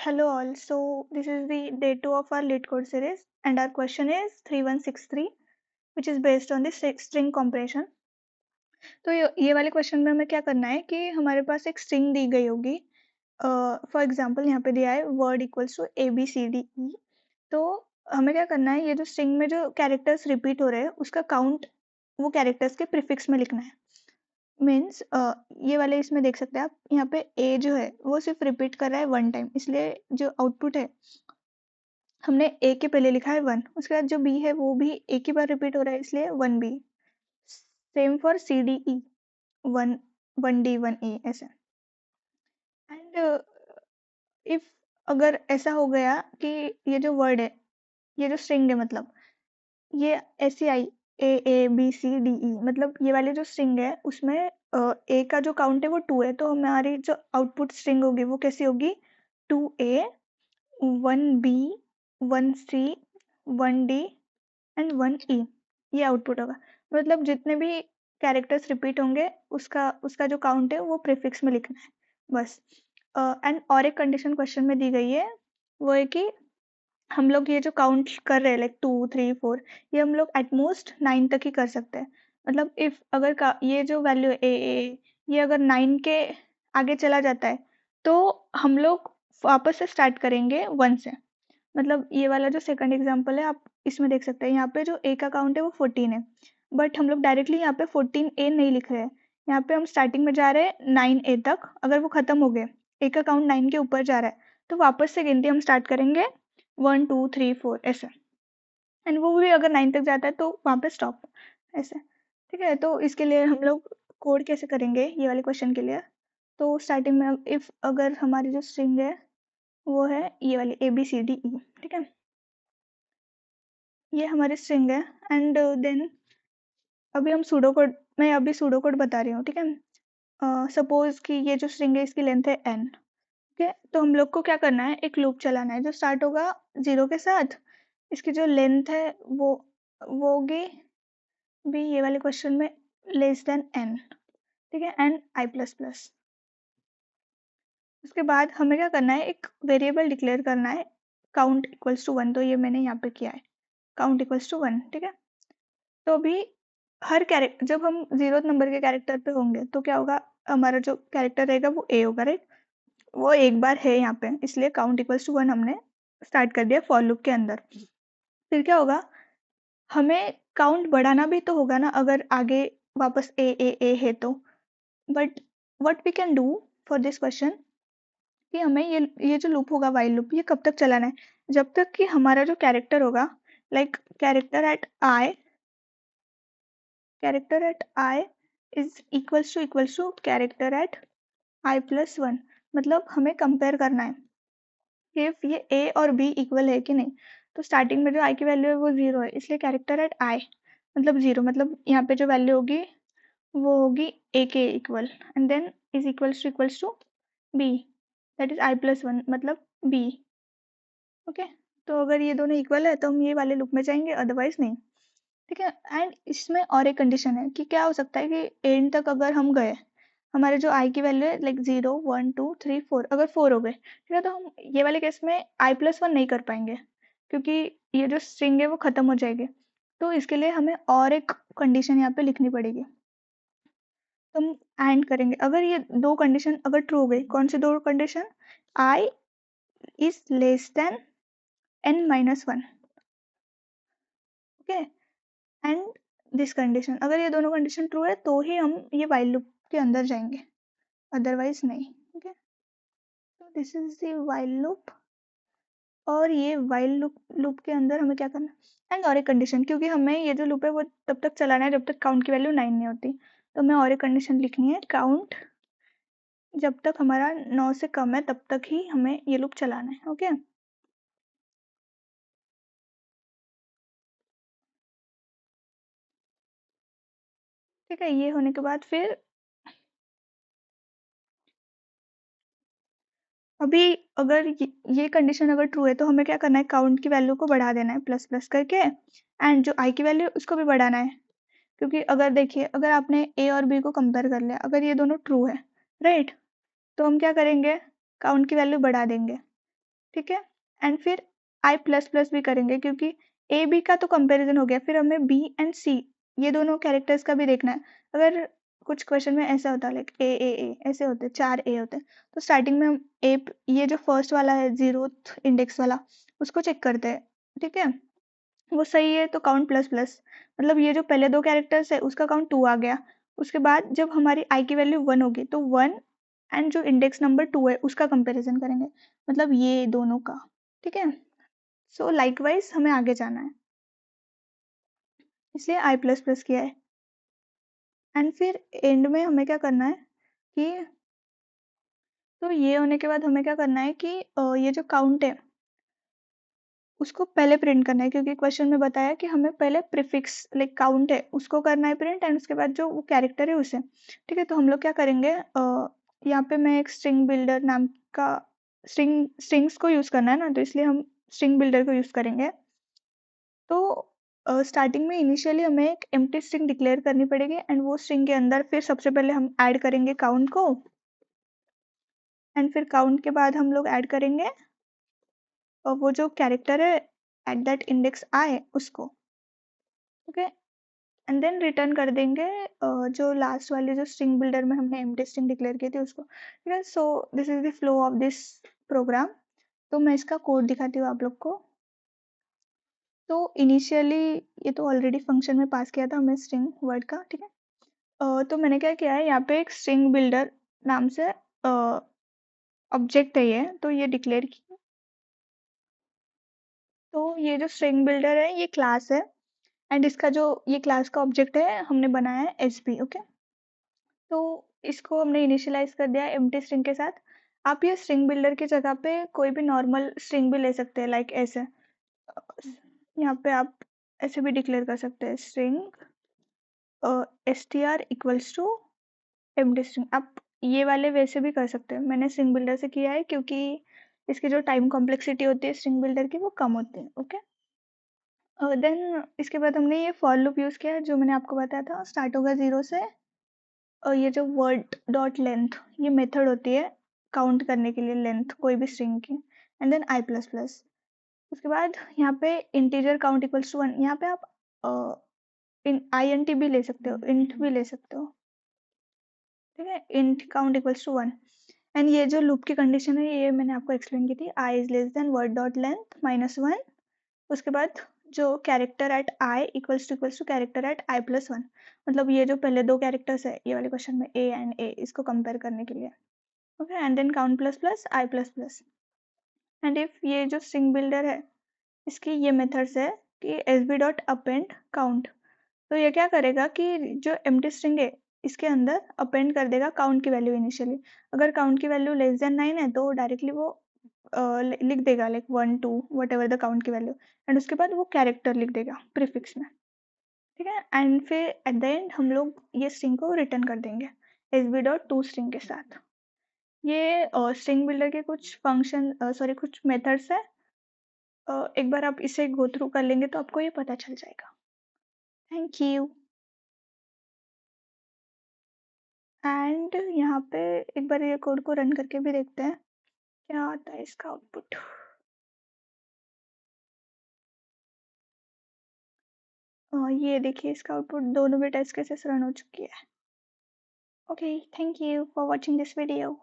Hello all. So this is the day 2 of our lead code series and our question is 3163 which is based on the string compression. तो ये वाले question में हमें क्या करना है कि हमारे पास एक स्ट्रिंग दी गई होगी. फॉर एग्जांपल यहाँ पे दिया है word equals to A B C D E. तो हमें क्या करना है, ये जो स्ट्रिंग में जो कैरेक्टर्स रिपीट हो रहे हैं उसका काउंट वो कैरेक्टर्स के प्रीफिक्स में लिखना है. मीन्स ये वाले इसमें देख सकते हैं आप, यहाँ पे ए जो है वो सिर्फ रिपीट कर रहा है वन टाइम, इसलिए जो आउटपुट है हमने ए के पहले लिखा है वन. उसके बाद जो बी है वो भी एक ही बार रिपीट हो रहा है, इसलिए one B. Same for C D E, one one D one A ऐसे. एंड इफ अगर ऐसा हो गया कि ये जो वर्ड है, ये जो स्ट्रिंग है, मतलब ये ऐसी आई ए बी सी डी ई, मतलब ये वाली जो स्ट्रिंग है उसमें ए का जो काउंट है वो टू है, तो हमारी जो आउटपुट स्ट्रिंग होगी वो कैसी होगी, two A one B one C one D and one E. ये आउटपुट होगा. मतलब जितने भी कैरेक्टर्स रिपीट होंगे उसका उसका जो काउंट है वो प्रीफिक्स में लिखना है बस. एंड और एक कंडीशन क्वेश्चन में दी गई है, वो है कि हम लोग ये जो काउंट कर रहे हैं लाइक 2 3 4, ये हम लोग एटमोस्ट 9 तक ही कर सकते हैं. मतलब इफ अगर ये जो वैल्यू ए ये अगर 9 के आगे चला जाता है तो हम लोग वापस से स्टार्ट करेंगे 1 से. मतलब ये वाला जो सेकंड एग्जांपल है आप इसमें देख सकते हैं, यहाँ पे जो ए का काउंट है वो 14 है, बट हम लोग डायरेक्टली यहाँ पे 14 ए नहीं लिख रहे हैं. यहाँ पे हम स्टार्टिंग में जा रहे हैं 9 ए तक. अगर वो खत्म हो गए, ए का काउंट 9 के ऊपर जा रहा है, तो वापस से गिनती हम स्टार्ट करेंगे 1 2 3 4 ऐसे. एंड वो भी अगर 9 तक जाता है तो वहाँ पे स्टॉप ऐसे. ठीक है, तो इसके लिए हम लोग कोड कैसे करेंगे ये वाले क्वेश्चन के लिए. तो स्टार्टिंग में इफ अगर हमारी जो स्ट्रिंग है वो है ये वाली ए बी सी डी ई, ठीक है, ये हमारी स्ट्रिंग है. एंड देन अभी हम सूडो कोड, मैं अभी सूडो कोड बता रही हूँ, ठीक है. सपोज कि ये जो स्ट्रिंग है इसकी लेंथ है n. ठीक है, तो हम लोग को क्या करना है, एक लूप चलाना है जो स्टार्ट होगा 0 के साथ. इसकी जो लेंथ है वो होगी भी ये वाले क्वेश्चन में लेस देन n. ठीक है, एंड आई प्लस प्लस. उसके बाद हमें क्या करना है, एक वेरिएबल डिक्लेयर करना है काउंट इक्वल्स टू 1. तो ये मैंने यहाँ पे किया है काउंट इक्वल्स टू 1. ठीक है, तो अभी हर कैरेक्टर जब हम 0th नंबर के कैरेक्टर पे होंगे तो क्या होगा, हमारा जो कैरेक्टर रहेगा वो ए होगा, राइट. वो एक बार है यहाँ पे, इसलिए काउंट इक्वल्स टू 1 हमने स्टार्ट कर दिया फॉर लूप के अंदर. फिर क्या होगा, हमें काउंट बढ़ाना भी तो होगा ना अगर आगे वापस ए है तो. But what we can do for this question, कि हमें ये जो लूप होगा वाइल लूप, ये कब तक चलाना है, जब तक कि हमारा जो कैरेक्टर होगा like character at i is equals to character at i plus 1. मतलब हमें कंपेयर करना है कि इफ ये ए और बी इक्वल है कि नहीं. तो स्टार्टिंग में जो आई की वैल्यू है वो 0 है, इसलिए कैरेक्टर एट आई मतलब 0, मतलब यहाँ पे जो वैल्यू होगी वो होगी ए के equal. And then is equals to B, that is i plus 1 मतलब बी. ओके, तो अगर ये दोनों इक्वल है तो हम ये वाले लूप में जाएंगे, अदरवाइज नहीं. ठीक है, एंड इसमें और एक कंडीशन है कि क्या हो सकता है कि एंड तक अगर हम गए, हमारे जो आई की वैल्यू है लाइक 0 1 2 3 4, अगर 4 हो गए, ठीक है, तो हम ये वाले केस में आई प्लस 1 नहीं कर पाएंगे क्योंकि ये जो स्ट्रिंग है वो खत्म हो जाएगी. तो इसके लिए हमें और एक कंडीशन यहाँ पे लिखनी पड़ेगी. तो हम एंड करेंगे अगर ये दो कंडीशन अगर ट्रू हो गई. कौन सी दो condition, I is less then n minus 1. Okay, and this condition, अगर ये दोनों कंडीशन ट्रू है तो ही हम ये वाइल लूप के अंदर जाएंगे, अदरवाइज नहीं. ओके, तो this is the while loop. और ये वाइल लूप के अंदर हमें क्या करना है, एंड और एक कंडीशन, क्योंकि हमें ये जो लूप है वो तब तक चलाना है जब तक काउंट की वैल्यू 9 नहीं होती. तो हमें और एक कंडीशन लिखनी है, काउंट जब तक हमारा 9 से कम है तब तक ही हमें ये लूप चलाना है. ओके, ठीक है, ये होने के बाद फिर अभी अगर ये कंडीशन अगर ट्रू है तो हमें क्या करना है, काउंट की वैल्यू को बढ़ा देना है प्लस प्लस करके, एंड जो आई की वैल्यू है उसको भी बढ़ाना है. क्योंकि अगर देखिए, अगर आपने ए और बी को कंपेयर कर लिया, अगर ये दोनों ट्रू है, राइट, तो हम क्या करेंगे, काउंट की वैल्यू बढ़ा देंगे. ठीक है। एंड फिर आई प्लस प्लस भी करेंगे क्योंकि ए बी का तो कंपैरिजन हो गया, फिर हमें बी एंड सी ये दोनों कैरेक्टर्स का भी देखना है। अगर कुछ क्वेश्चन में ऐसा होता है लाइक ए ऐसे होते हैं, 4 ए होते हैं, तो स्टार्टिंग में हम ए ये जो फर्स्ट वाला है 0th इंडेक्स वाला उसको चेक करते हैं, ठीक है। वो सही है तो काउंट प्लस प्लस, मतलब ये जो पहले दो कैरेक्टर्स है उसका काउंट 2 आ गया। उसके बाद जब हमारी आई की वैल्यू 1 होगी तो 1 एंड जो इंडेक्स नंबर 2 है उसका कंपैरिजन करेंगे, मतलब ये दोनों का, ठीक है। सो लाइकवाइज हमें आगे जाना है, इसलिए आई प्लस प्लस किया है। एंड फिर एंड में हमें क्या करना है कि तो ये होने के बाद हमें क्या करना है कि ये जो काउंट है उसको पहले प्रिंट करना है, क्योंकि क्वेश्चन में बताया कि हमें पहले प्रीफिक्स लाइक काउंट है उसको करना है प्रिंट, एंड उसके बाद जो वो कैरेक्टर है उसे, ठीक है। तो हम लोग क्या करेंगे, यहाँ पे मैं एक स्ट्रिंग बिल्डर नाम का स्ट्रिंग्स को यूज़ करना है ना, तो इसलिए हम स्ट्रिंग बिल्डर को यूज़ करेंगे। तो स्टार्टिंग में इनिशियली हमें एक एम्प्टी स्ट्रिंग डिक्लेयर करनी पड़ेगी, एंड वो स्ट्रिंग के अंदर फिर सबसे पहले हम ऐड करेंगे काउंट को, एंड फिर काउंट के बाद हम लोग ऐड करेंगे और वो जो कैरेक्टर है एट दैट इंडेक्स आई उसको, ओके। एंड देन रिटर्न कर देंगे जो लास्ट वाली जो स्ट्रिंग बिल्डर में हमने एम्प्टी स्ट्रिंग डिक्लेयर की थी उसको, ठीक है। So this is the flow of this program. तो मैं इसका कोड दिखाती हूँ आप लोग को। तो इनिशियली ये तो ऑलरेडी फंक्शन में पास किया था हमने स्ट्रिंग वर्ड का, ठीक है। तो मैंने क्या किया है, यहाँ पे एक स्ट्रिंग बिल्डर नाम से ऑब्जेक्ट है ये, तो ये डिक्लेयर किया। तो ये जो स्ट्रिंग बिल्डर है ये क्लास है, एंड इसका जो ये क्लास का ऑब्जेक्ट है हमने बनाया है एसपी, ओके। तो इसको हमने इनिशियलाइज कर दिया एम्प्टी स्ट्रिंग के साथ। आप ये स्ट्रिंग बिल्डर की जगह पे कोई भी नॉर्मल स्ट्रिंग भी ले सकते हैं, लाइक ऐसे यहाँ पे आप ऐसे भी डिक्लेयर कर सकते हैं string str equals to empty string. आप ये वाले वैसे भी कर सकते हैं, मैंने स्ट्रिंग बिल्डर से किया है क्योंकि इसकी जो टाइम कॉम्प्लेक्सिटी होती है स्ट्रिंग बिल्डर की वो कम होती है, ओके। देन इसके बाद हमने ये फॉर लूप यूज़ किया है जो मैंने आपको बताया था, स्टार्ट होगा 0 से। और ये जो वर्ड डॉट लेंथ ये मेथड होती है काउंट करने के लिए लेंथ कोई भी स्ट्रिंग की, and then i plus plus. उसके बाद यहाँ पे इंटीजर काउंट इक्वल्स टू 1, यहाँ पे आप आई एन टी भी ले सकते हो, इंट भी ले सकते हो, ठीक है। Int count equals to 1। And ये जो लूप की कंडीशन है ये मैंने आपको एक्सप्लेन की थी, i is less than word dot length minus 1। उसके बाद जो character at i equals to character at i plus 1, मतलब ये जो पहले दो कैरेक्टर्स है ये वाले क्वेश्चन में ए एंड ए, इसको कंपेयर करने के लिए, okay. And then count plus plus i plus plus. And if ये जो स्ट्रिंग बिल्डर है इसकी ये मेथड्स है कि S B dot append count, तो ये क्या करेगा कि जो एम्प्टी स्ट्रिंग है इसके अंदर अपेंड कर देगा काउंट की वैल्यू इनिशियली। अगर काउंट की वैल्यू लेस देन 9 है तो डायरेक्टली वो लिख देगा like 1 2 what ever the count की वैल्यू, एंड उसके बाद वो कैरेक्टर लिख देगा प्रीफिक्स में, ठीक है। एंड फिर एट द एंड हम लोग ये स्ट्रिंग को रिटर्न कर देंगे S B dot to string के साथ। ये स्ट्रिंग बिल्डर के कुछ फंक्शन सॉरी कुछ मेथड्स है, एक बार आप इसे गो थ्रू कर लेंगे तो आपको ये पता चल जाएगा। Thank you. एंड यहाँ पे एक बार ये कोड को रन करके भी देखते हैं क्या आता है इसका आउटपुट। ये देखिए इसका आउटपुट दोनों भी टेस्ट केसेस रन हो चुकी है। Okay, thank you for watching this video.